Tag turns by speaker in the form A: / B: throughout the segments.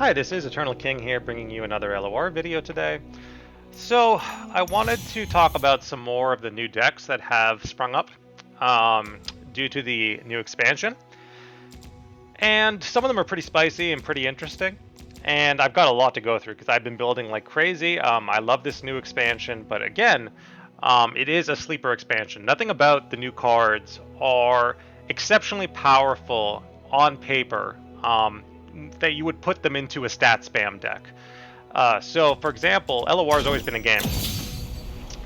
A: Hi, this is Eternal King here, bringing you another LOR video today. So, I wanted to talk about some more of the new decks that have sprung up um, due to the new expansion. And some of them are pretty spicy and pretty interesting. And I've got a lot to go through because I've been building like crazy. I love this new expansion, but again, it is a sleeper expansion. Nothing about the new cards are exceptionally powerful on paper that you would put them into a stat spam deck. So, for example, LOR has always been a game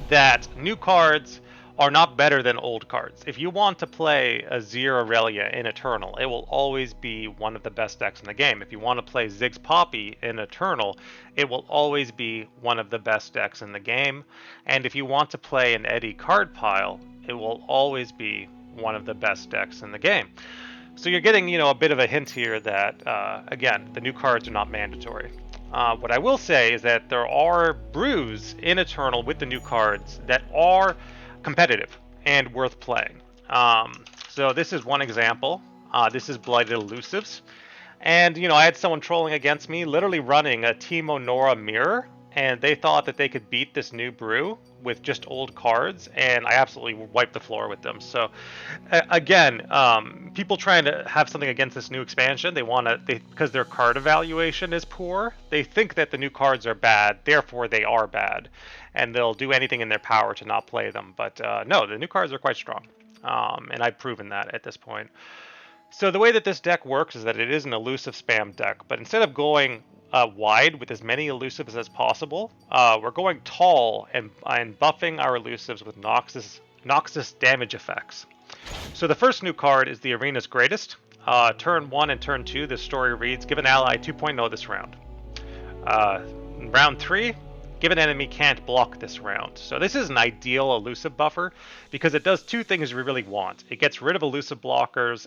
A: that new cards are not better than old cards. If you want to play a Zir Aurelia in Eternal, it will always be one of the best decks in the game. If you want to play Ziggs Poppy in Eternal, it will always be one of the best decks in the game. And if you want to play an Eddy card pile, it will always be one of the best decks in the game. So you're getting, a bit of a hint here that, again, the new cards are not mandatory. What I will say is that there are brews in Eternal with the new cards that are competitive and worth playing. So this is one example. This is Blighted Elusives. And, I had someone trolling against me, literally running a Teemo Nora mirror, and they thought that they could beat this new brew with just old cards, and I absolutely wiped the floor with them. So, again, people trying to have something against this new expansion, because their card evaluation is poor, they think that the new cards are bad, therefore they are bad, and they'll do anything in their power to not play them. But no, the new cards are quite strong, and I've proven that at this point. So the way that this deck works is that it is an elusive spam deck, but instead of going wide with as many elusives as possible, we're going tall and buffing our elusives with Noxus damage effects. So the first new card is the Arena's Greatest. Turn 1 and turn 2, this story reads, give an ally 2.0 this round. Round 3, give an enemy can't block this round. So this is an ideal elusive buffer because it does two things we really want. It gets rid of elusive blockers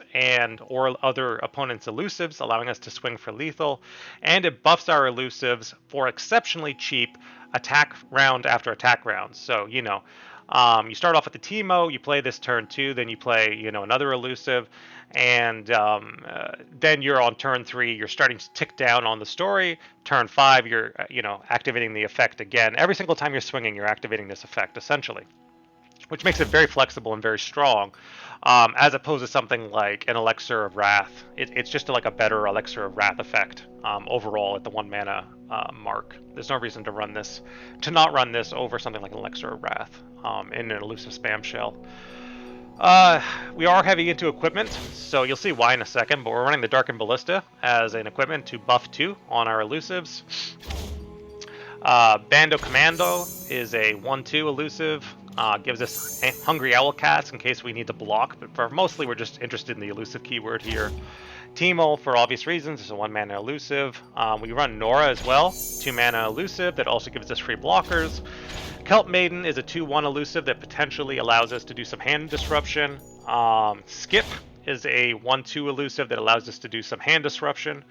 A: or other opponents' elusives, allowing us to swing for lethal, and it buffs our elusives for exceptionally cheap attack round after attack round. So, you start off with the Teemo, you play this turn 2, then you play, another elusive, and then you're on turn 3, you're starting to tick down on the story. Turn 5, you're, activating the effect again. Every single time you're swinging, you're activating this effect, essentially, which makes it very flexible and very strong, as opposed to something like an Elixir of Wrath. It's just like a better Elixir of Wrath effect overall at the 1 mana mark. There's no reason to not run this over something like an Elixir of Wrath in an elusive spam shell. We are heavy into equipment, so you'll see why in a second, but we're running the Darkened Ballista as an equipment to buff 2 on our elusives. Bando Commando is a 1-2 elusive. Gives us Hungry Owl Cats in case we need to block, but for mostly we're just interested in the elusive keyword here. Teemo, for obvious reasons, is a 1 mana elusive. We run Nora as well, 2 mana elusive that also gives us free blockers. Kelp Maiden is a 2-1 elusive that potentially allows us to do some hand disruption. Skip is a 1-2 elusive that allows us to do some hand disruption.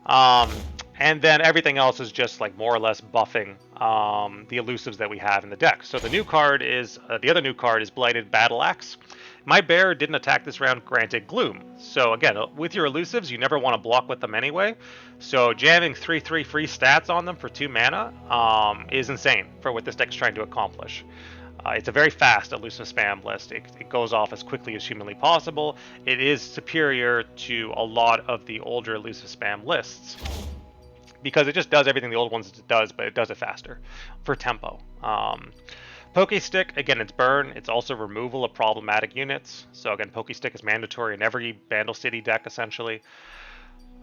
A: And then everything else is just like more or less buffing the elusives that we have in the deck. So the other new card is Blighted Battle Axe. My bear didn't attack this round, granted Gloom. So again, with your elusives, you never want to block with them anyway. So jamming 3/3 free stats on them for 2 mana is insane for what this deck is trying to accomplish. It's a very fast elusive spam list. It goes off as quickly as humanly possible. It is superior to a lot of the older elusive spam lists, because it just does everything the old ones does, but it does it faster for tempo. Pokestick, again, it's burn. It's also removal of problematic units. So again, Pokestick is mandatory in every Vandal City deck, essentially.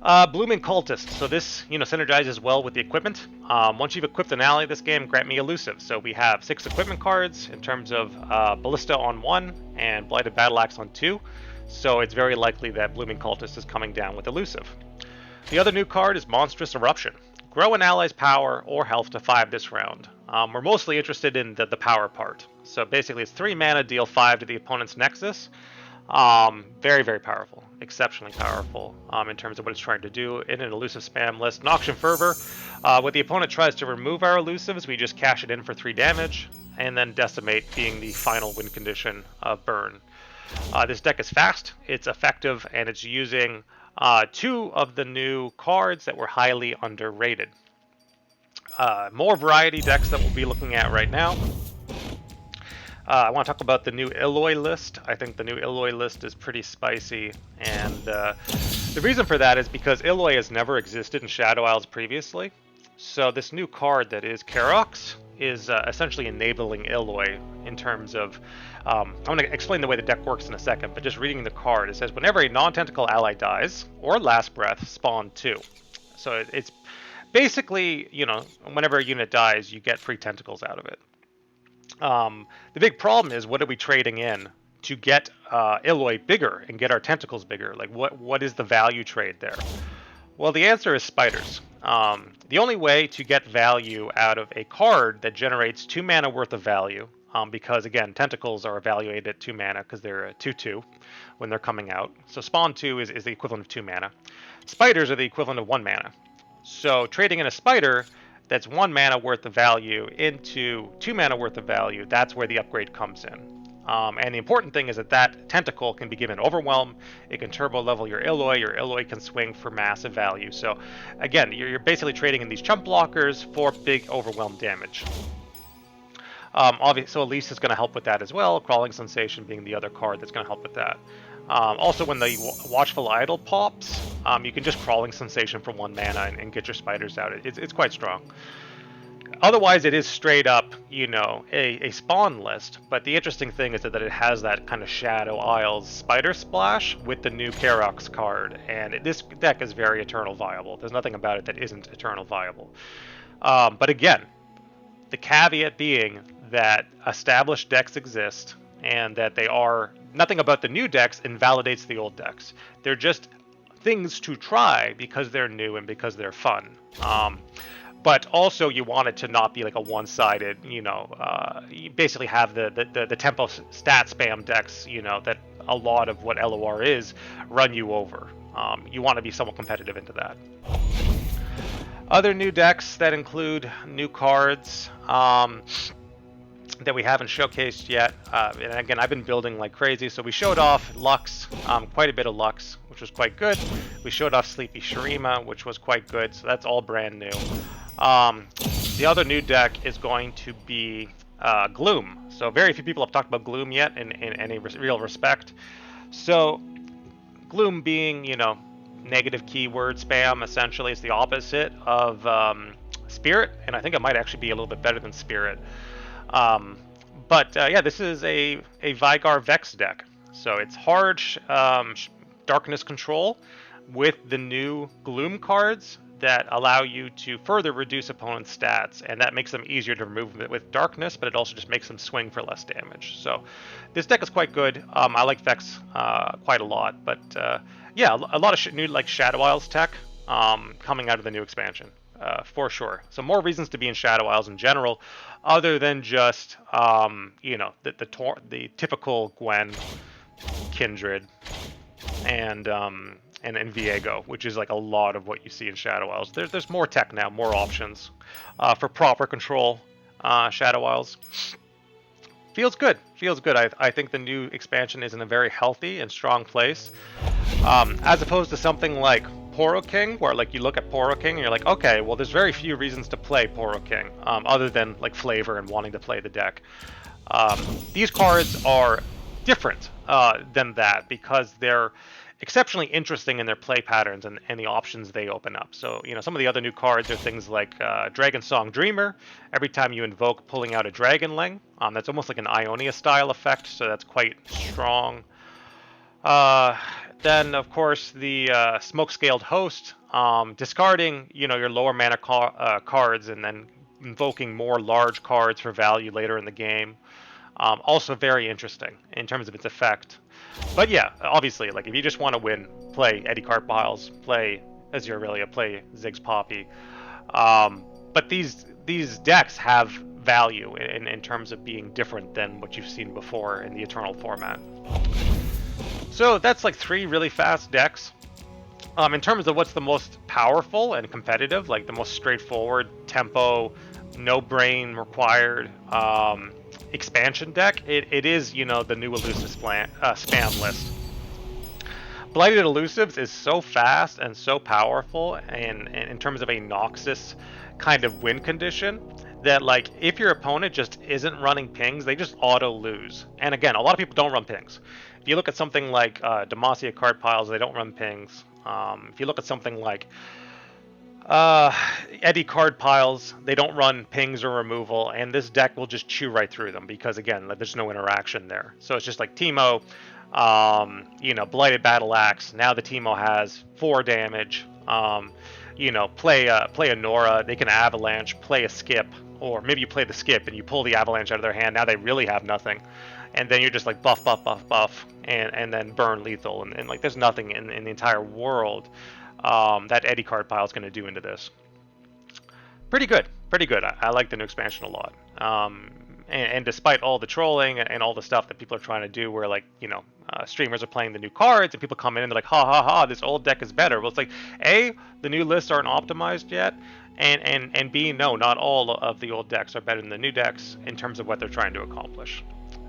A: Blooming Cultist. So this, synergizes well with the equipment. Once you've equipped an ally this game, grant me elusive. So we have 6 equipment cards in terms of Ballista on 1 and Blighted Battle Axe on 2. So it's very likely that Blooming Cultist is coming down with elusive. The other new card is Monstrous Eruption. Grow an ally's power or health to 5 this round. We're mostly interested in the power part. So basically it's 3 mana, deal 5 to the opponent's Nexus. Very, very powerful. Exceptionally powerful in terms of what it's trying to do in an elusive spam list. Noxian Fervor. When the opponent tries to remove our elusives, we just cash it in for 3 damage. And then Decimate being the final win condition of burn. This deck is fast, it's effective, and it's using Two of the new cards that were highly underrated. More variety decks that we'll be looking at right now. I want to talk about the new Eloy list. I think the new Eloy list is pretty spicy, and the reason for that is because Eloy has never existed in Shadow Isles previously. So this new card that is Karox is essentially enabling Eloy in terms of... I'm going to explain the way the deck works in a second, but just reading the card, it says whenever a non-tentacle ally dies, or last breath, spawn 2. So it's basically, you know, whenever a unit dies, you get free tentacles out of it. The big problem is, what are we trading in to get Eloy bigger and get our tentacles bigger? Like, what is the value trade there? Well, the answer is spiders. The only way to get value out of a card that generates 2 mana worth of value, because again, tentacles are evaluated at 2 mana because they're a 2/2 when they're coming out. So spawn 2 is the equivalent of 2 mana. Spiders are the equivalent of 1 mana. So trading in a spider that's 1 mana worth of value into 2 mana worth of value, that's where the upgrade comes in. And the important thing is that tentacle can be given Overwhelm, it can turbo level your Eloy can swing for massive value. So again, you're basically trading in these chump blockers for big Overwhelm damage. Obviously, so Elise is going to help with that as well, Crawling Sensation being the other card that's going to help with that. Also, when the Watchful Idol pops, you can just Crawling Sensation for 1 mana and get your spiders out. It's quite strong. Otherwise, it is straight up, you know, a spawn list. But the interesting thing is that it has that kind of Shadow Isles Spider Splash with the new Karox card. And this deck is very Eternal viable. There's nothing about it that isn't Eternal viable. But again, the caveat being that established decks exist and that they are... Nothing about the new decks invalidates the old decks. They're just things to try because they're new and because they're fun. But also you want it to not be like a one-sided, you know, you basically have the tempo stat spam decks, you know, that a lot of what LOR is run you over. You want to be somewhat competitive into that. Other new decks that include new cards that we haven't showcased yet. And again, I've been building like crazy. So we showed off Lux, quite a bit of Lux, which was quite good. We showed off Sleepy Shurima, which was quite good. So that's all brand new. The other new deck is going to be Gloom. So very few people have talked about Gloom yet in any real respect. So Gloom being, you know, negative keyword spam, essentially. It's the opposite of Spirit, and I think it might actually be a little bit better than Spirit. Yeah, this is a Vygar Vex deck. So it's hard darkness control with the new Gloom cards that allow you to further reduce opponents' stats, and that makes them easier to remove with darkness, but it also just makes them swing for less damage. So this deck is quite good. I like Vex quite a lot, but yeah, a lot of new like Shadow Isles tech coming out of the new expansion. For sure. So more reasons to be in Shadow Isles in general, other than just you know, the typical Gwen, Kindred, and Viego, which is like a lot of what you see in Shadow Isles. There's more tech now, more options for proper control. Shadow Isles feels good. Feels good. I think the new expansion is in a very healthy and strong place, as opposed to something like Poro King, where like you look at Poro King and you're like, okay, well there's very few reasons to play Poro King, other than like flavor and wanting to play the deck. These cards are different than that because they're exceptionally interesting in their play patterns and the options they open up. So, you know, some of the other new cards are things like Dragon Song Dreamer. Every time you invoke, pulling out a Dragonling. That's almost like an Ionia style effect, so that's quite strong. Then, of course, the Smoke-Scaled Host, discarding, you know, your lower mana cards and then invoking more large cards for value later in the game. Also very interesting in terms of its effect. But yeah, obviously, like if you just want to win, play Eddy Carpiles, play Azurelia, play Ziggs Poppy. But these decks have value in terms of being different than what you've seen before in the Eternal format. So that's like 3 really fast decks. In terms of what's the most powerful and competitive, like the most straightforward tempo, no brain required expansion deck, it is, you know, the new Elusive spam list. Blighted Elusives is so fast and so powerful, and in terms of a Noxus kind of win condition, that like if your opponent just isn't running pings, they just auto lose. And again, a lot of people don't run pings. If you look at something like Demacia card piles, they don't run pings. If you look at something like eddy card piles, they don't run pings or removal, and this deck will just chew right through them because again, like, there's no interaction there. So it's just like Teemo, you know, Blighted Battle Axe. Now the Teemo has 4 damage. You know, play a Nora. They can avalanche, play a skip, or maybe you play the skip and you pull the avalanche out of their hand. Now they really have nothing, and then you're just like buff, buff, buff, buff, and then burn lethal, and like there's nothing in the entire world that eddy card pile is going to do into this. Pretty good, pretty good. I like the new expansion a lot. And despite all the trolling and all the stuff that people are trying to do, where like, you know, streamers are playing the new cards and people come in and they're like, ha ha ha, this old deck is better. Well, it's like, A, the new lists aren't optimized yet, and B, no, not all of the old decks are better than the new decks in terms of what they're trying to accomplish.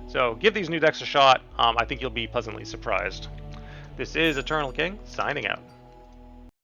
A: So give these new decks a shot. I think you'll be pleasantly surprised. This is Eternal King, signing out.